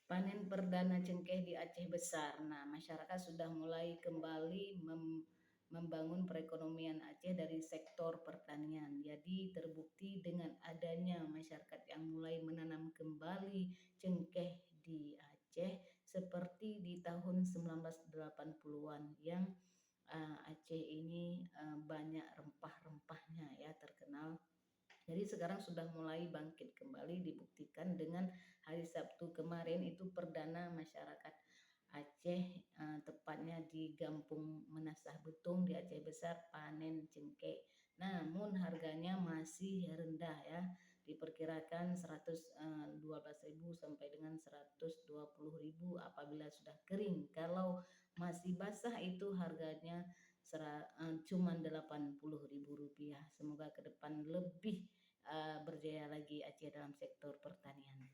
Panen perdana cengkeh di Aceh Besar. Nah, masyarakat sudah mulai kembali membangun perekonomian Aceh dari sektor pertanian. Jadi terbukti dengan adanya masyarakat yang mulai menanam kembali cengkeh di Aceh seperti di tahun 1980-an yang Aceh ini banyak rempah-rempahnya ya, terkenal. Jadi sekarang sudah mulai bangkit kembali, dibuktikan dengan hari Sabtu kemarin itu perdana masyarakat Aceh, tepatnya di Gampung Menasah Betung di Aceh Besar panen cengkeh. Namun harganya masih rendah ya, diperkirakan 112.000 sampai dengan 120.000 apabila sudah kering. Kalau masih basah itu harganya cuma Rp80.000. Semoga ke depan lebih berjaya lagi Aceh dalam sektor pertanian.